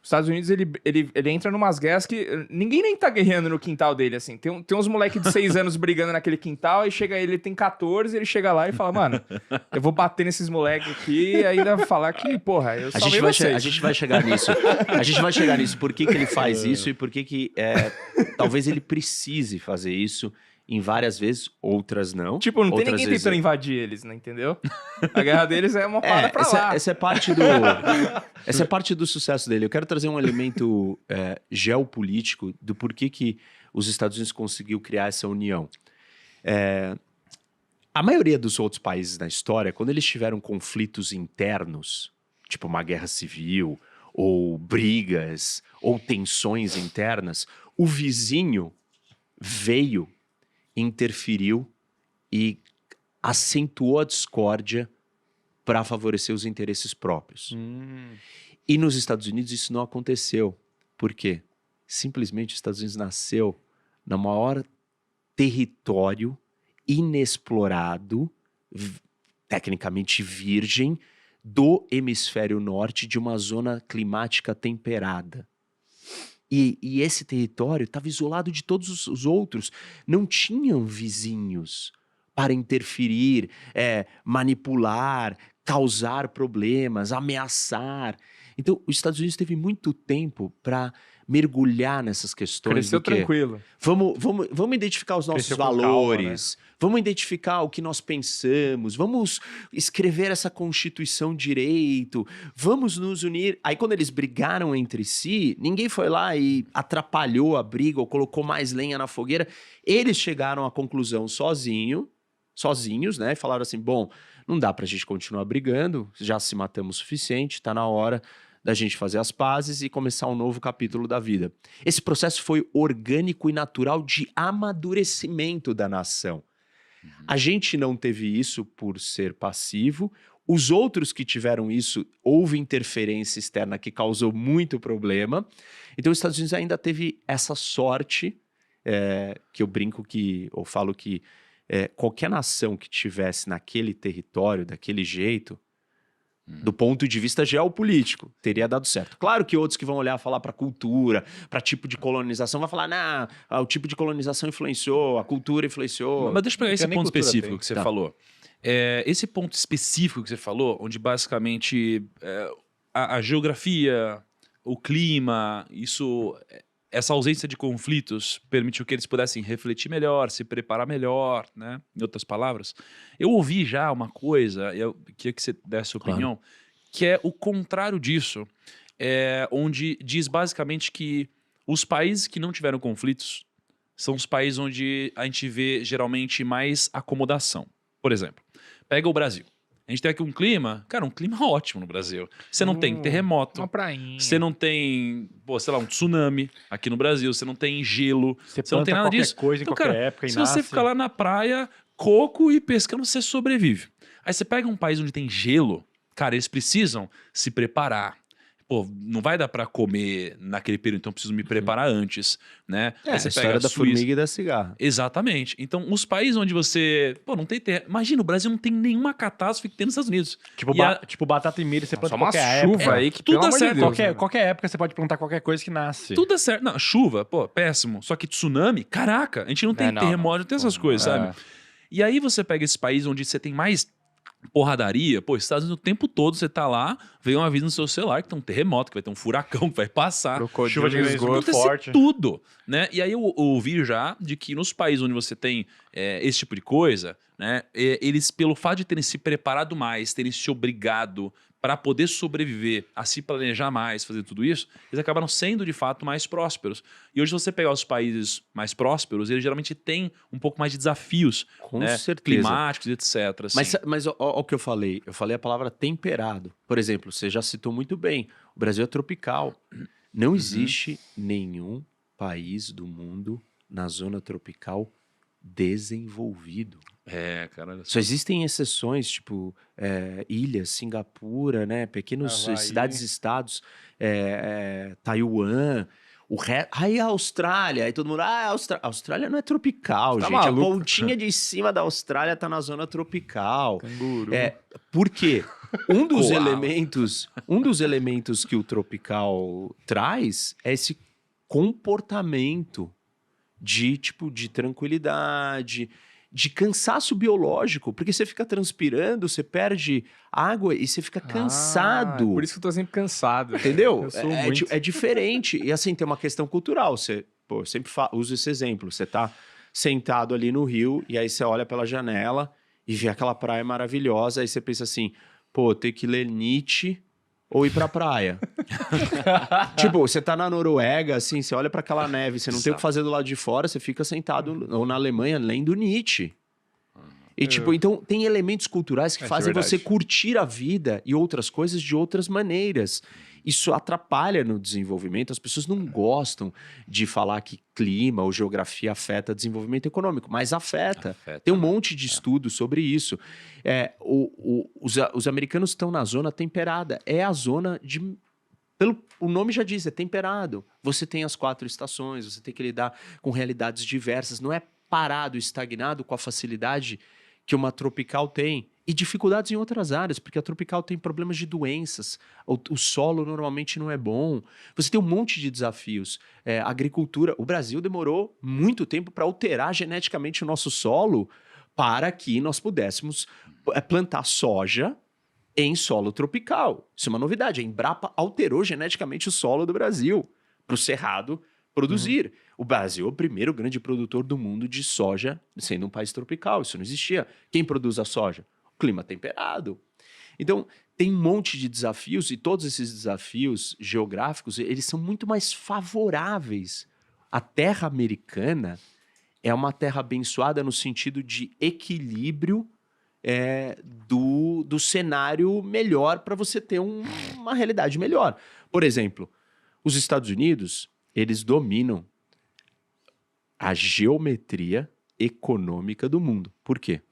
Os Estados Unidos, ele entra numas guerras que ninguém nem tá guerreando no quintal dele, assim. Tem uns moleques de 6 anos brigando naquele quintal, aí chega ele tem 14, ele chega lá e fala, mano, eu vou bater nesses moleques aqui e ainda falar que, porra, eu salvei vocês. A gente vai chegar nisso. A gente vai chegar nisso. Por que ele faz isso e por que talvez ele precise fazer isso em várias vezes, outras não. Tipo, não tem outras ninguém vezes tentando invadir eles, né? Entendeu? A guerra deles é uma parada pra lá. Essa é parte do sucesso dele. Eu quero trazer um elemento geopolítico do porquê que os Estados Unidos conseguiu criar essa união. A maioria dos outros países na história, quando eles tiveram conflitos internos, tipo uma guerra civil, ou brigas, ou tensões internas, o vizinho veio, interferiu e acentuou a discórdia para favorecer os interesses próprios. E nos Estados Unidos isso não aconteceu. Por quê? Simplesmente os Estados Unidos nasceu no maior território inexplorado, tecnicamente virgem, do hemisfério norte, de uma zona climática temperada. E esse território estava isolado de todos os outros. Não tinham vizinhos para interferir, manipular, causar problemas, ameaçar. Então, os Estados Unidos teve muito tempo para mergulhar nessas questões. Cresceu tranquilo. Vamos identificar os nossos valores, calma, né? Vamos identificar o que nós pensamos, vamos escrever essa Constituição direito, vamos nos unir. Aí quando eles brigaram entre si, ninguém foi lá e atrapalhou a briga ou colocou mais lenha na fogueira. Eles chegaram à conclusão sozinhos, né? E falaram assim, bom, não dá pra gente continuar brigando, já se matamos o suficiente, tá na hora da gente fazer as pazes e começar um novo capítulo da vida. Esse processo foi orgânico e natural de amadurecimento da nação. A gente não teve isso por ser passivo. Os outros que tiveram isso, houve interferência externa que causou muito problema. Então, os Estados Unidos ainda teve essa sorte, que eu brinco ou falo que qualquer nação que tivesse naquele território, daquele jeito, do ponto de vista geopolítico, teria dado certo. Claro que outros que vão olhar, falar para cultura, para tipo de colonização, vão falar, o tipo de colonização influenciou, a cultura influenciou. Mas deixa eu pegar esse ponto específico que você falou. Esse ponto específico que você falou, onde basicamente a geografia, o clima, essa ausência de conflitos permitiu que eles pudessem refletir melhor, se preparar melhor, né? Em outras palavras. Eu ouvi já uma coisa, eu queria que você desse a sua opinião, que é o contrário disso, onde diz basicamente que os países que não tiveram conflitos são os países onde a gente vê geralmente mais acomodação. Por exemplo, pega o Brasil. A gente tem aqui um clima ótimo no Brasil. Você não tem terremoto. Uma prainha. Você não tem, sei lá, um tsunami aqui no Brasil. Você não tem gelo. Você não tem nada disso. Coisa, então, em qualquer época, se você ficar lá na praia, coco e pescando, você sobrevive. Aí você pega um país onde tem gelo, cara, eles precisam se preparar. Pô, não vai dar pra comer naquele período, então eu preciso me preparar antes, né? Aí você a história da formiga e da cigarra. Exatamente. Então, os países onde você... não tem terra... Imagina, o Brasil não tem nenhuma catástrofe que tem nos Estados Unidos. Tipo batata e milho, você planta só uma qualquer chuva época. aí que, tudo pelo dá certo. amor de Deus, Qualquer época você pode plantar qualquer coisa que nasce. Tudo é certo. Não, chuva, péssimo. Só que tsunami, caraca, a gente não tem terremoto, não tem essas coisas, sabe? E aí você pega esse país onde você tem mais porradaria, Estados Unidos o tempo todo você tá lá, vem um aviso no seu celular que tem um terremoto, que vai ter um furacão que vai passar, chuva de esgoto forte, tudo, né? E aí eu ouvi já de que nos países onde você tem esse tipo de coisa, né, eles, pelo fato de terem se preparado mais, terem se obrigado para poder sobreviver, a se planejar mais, fazer tudo isso, eles acabaram sendo de fato mais prósperos. E hoje, se você pegar os países mais prósperos, eles geralmente têm um pouco mais de desafios, com né, certeza, climáticos, etc. Assim. Mas ó, o que eu falei a palavra temperado. Por exemplo, você já citou muito bem, o Brasil é tropical. Não existe nenhum país do mundo na zona tropical desenvolvido. Cara. Só existem exceções, tipo ilhas, Singapura, né? Pequenos cidades-estados, Taiwan. Aí a Austrália, aí todo mundo, a Austrália não é tropical, Tá gente. maluco. A pontinha de cima da Austrália tá na zona tropical. Canguru. Por quê? Um dos elementos que o tropical traz é esse comportamento de tranquilidade, de cansaço biológico, porque você fica transpirando, você perde água e você fica cansado. Por isso que eu tô sempre cansado. Entendeu? Eu sou muito. É diferente. E assim, tem uma questão cultural. Eu sempre uso esse exemplo. Você tá sentado ali no rio e aí você olha pela janela e vê aquela praia maravilhosa. Aí você pensa assim, ter que ler Nietzsche ou ir pra praia. Tipo, você tá na Noruega, assim, você olha pra aquela neve, você não tem o que fazer do lado de fora, você fica sentado, ou na Alemanha, lendo Nietzsche. E, então, tem elementos culturais que fazem você curtir a vida e outras coisas de outras maneiras. Isso atrapalha no desenvolvimento. As pessoas não gostam de falar que clima ou geografia afeta desenvolvimento econômico, mas afeta. Tem um monte de estudos sobre isso. Os americanos estão na zona temperada. É a zona de... O nome já diz, é temperado. Você tem as 4 estações, você tem que lidar com realidades diversas. Não é parado, estagnado com a facilidade que uma tropical tem. E dificuldades em outras áreas, porque a tropical tem problemas de doenças, o solo normalmente não é bom. Você tem um monte de desafios. A agricultura, o Brasil demorou muito tempo para alterar geneticamente o nosso solo para que nós pudéssemos plantar soja em solo tropical. Isso é uma novidade. A Embrapa alterou geneticamente o solo do Brasil para o cerrado produzir. O Brasil é o primeiro grande produtor do mundo de soja, sendo um país tropical. Isso não existia. Quem produz a soja? O clima temperado. Então, tem um monte de desafios e todos esses desafios geográficos, eles são muito mais favoráveis. A terra americana é uma terra abençoada no sentido de equilíbrio do cenário melhor para você ter uma realidade melhor. Por exemplo, os Estados Unidos, eles dominam a geometria econômica do mundo. Por quê?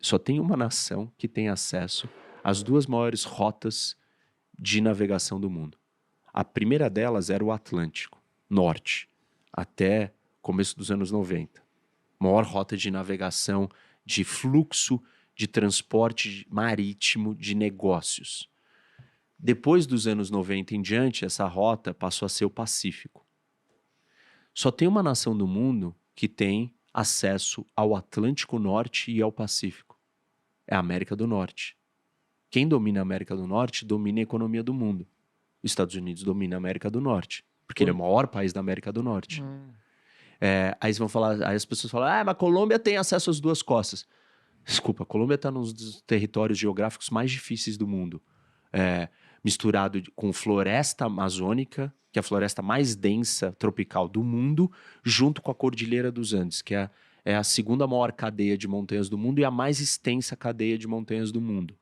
Só tem uma nação que tem acesso às 2 maiores rotas de navegação do mundo. A primeira delas era o Atlântico Norte, até começo dos anos 90. Maior rota de navegação, de fluxo, de transporte marítimo, de negócios. Depois dos anos 90 em diante, essa rota passou a ser o Pacífico. Só tem uma nação do mundo que tem acesso ao Atlântico Norte e ao Pacífico. É a América do Norte. Quem domina a América do Norte domina a economia do mundo. Os Estados Unidos domina a América do Norte, porque ele é o maior país da América do Norte. Aí as pessoas falam, mas a Colômbia tem acesso às 2 costas. Desculpa, a Colômbia está nos territórios geográficos mais difíceis do mundo. Misturado com floresta amazônica, que é a floresta mais densa tropical do mundo, junto com a Cordilheira dos Andes, que é a segunda maior cadeia de montanhas do mundo e a mais extensa cadeia de montanhas do mundo.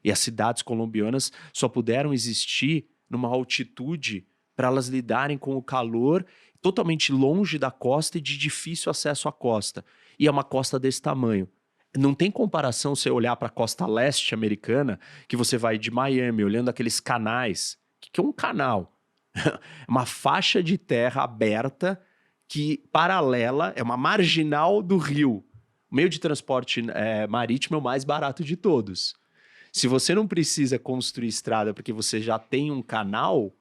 E as cidades colombianas só puderam existir numa altitude para elas lidarem com o calor totalmente longe da costa e de difícil acesso à costa. E é uma costa desse tamanho. Não tem comparação você olhar para a costa leste americana, que você vai de Miami, olhando aqueles canais. O que é um canal? Uma faixa de terra aberta que, paralela, é uma marginal do rio. O meio de transporte marítimo é o mais barato de todos. Se você não precisa construir estrada porque você já tem um canal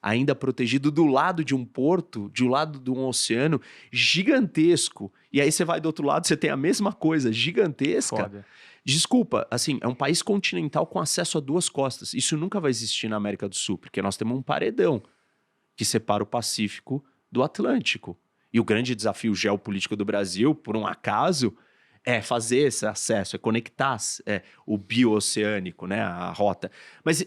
ainda protegido do lado de um porto, de um lado de um oceano gigantesco, e aí você vai do outro lado, você tem a mesma coisa gigantesca. Foda. Desculpa, assim, é um país continental com acesso a 2 costas. Isso nunca vai existir na América do Sul, porque nós temos um paredão que separa o Pacífico do Atlântico. E o grande desafio geopolítico do Brasil, por um acaso, é fazer esse acesso, é conectar o bio-oceânico, né, a rota. Mas,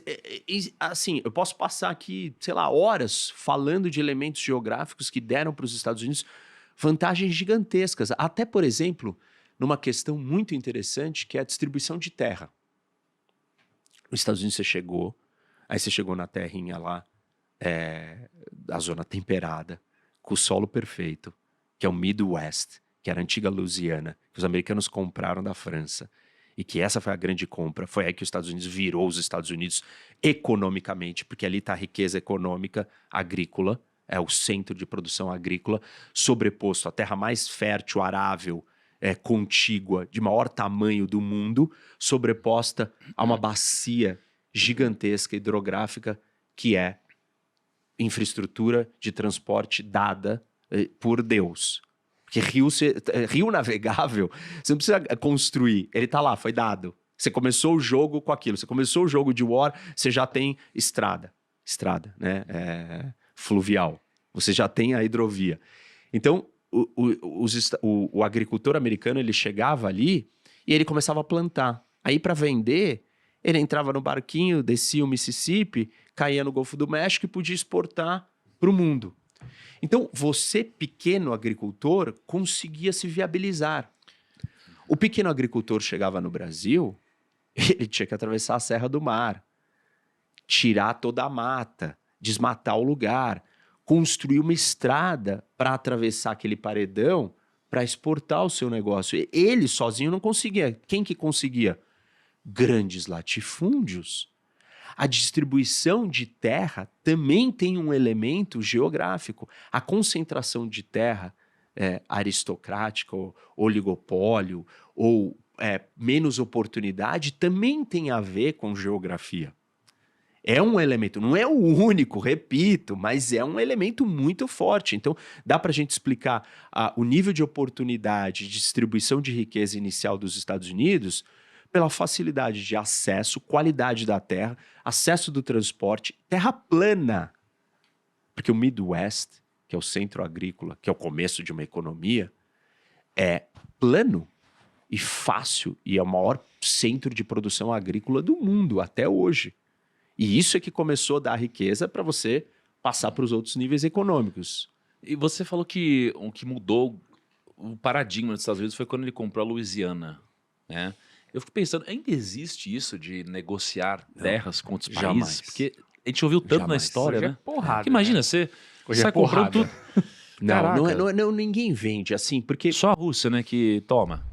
assim, eu posso passar aqui, sei lá, horas falando de elementos geográficos que deram para os Estados Unidos vantagens gigantescas. Até, por exemplo, numa questão muito interessante, que é a distribuição de terra. Nos Estados Unidos você chegou na terrinha lá, da zona temperada, com o solo perfeito, que é o Midwest, que era a antiga Louisiana, que os americanos compraram da França. E que essa foi a grande compra. Foi aí que os Estados Unidos virou os Estados Unidos economicamente, porque ali está a riqueza econômica agrícola é o centro de produção agrícola, sobreposto à terra mais fértil, arável, contígua, de maior tamanho do mundo, sobreposta a uma bacia gigantesca hidrográfica que é infraestrutura de transporte dada por Deus. Porque rio navegável, você não precisa construir, ele tá lá, foi dado. Você começou o jogo com aquilo, você começou o jogo de War, você já tem estrada, né? Fluvial. Você já tem a hidrovia. Então, o agricultor americano, ele chegava ali e ele começava a plantar. Aí, para vender, ele entrava no barquinho, descia o Mississippi, caía no Golfo do México e podia exportar para o mundo. Então, você, pequeno agricultor, conseguia se viabilizar. O pequeno agricultor chegava no Brasil, ele tinha que atravessar a Serra do Mar, tirar toda a mata, desmatar o lugar, construir uma estrada para atravessar aquele paredão para exportar o seu negócio. Ele sozinho não conseguia. Quem que conseguia? Grandes latifúndios. A distribuição de terra também tem um elemento geográfico. A concentração de terra aristocrática, ou oligopólio, ou menos oportunidade, também tem a ver com geografia. É um elemento, não é o único, repito, mas é um elemento muito forte. Então, dá para a gente explicar o nível de oportunidade de distribuição de riqueza inicial dos Estados Unidos pela facilidade de acesso, qualidade da terra, acesso do transporte, terra plana. Porque o Midwest, que é o centro agrícola, que é o começo de uma economia, é plano e fácil e é o maior centro de produção agrícola do mundo até hoje. E isso é que começou a dar riqueza para você passar para os outros níveis econômicos. E você falou que o que mudou o paradigma dos Estados Unidos foi quando ele comprou a Louisiana, né? Eu fico pensando, ainda existe isso de negociar terras com outros países? Jamais. Porque a gente ouviu tanto na Jamais. história, Hoje é né? porrada, Porque imagina, né? você Hoje sai é comprando porrada. tudo. Não, ninguém vende assim, porque... Só a Rússia, né, que toma.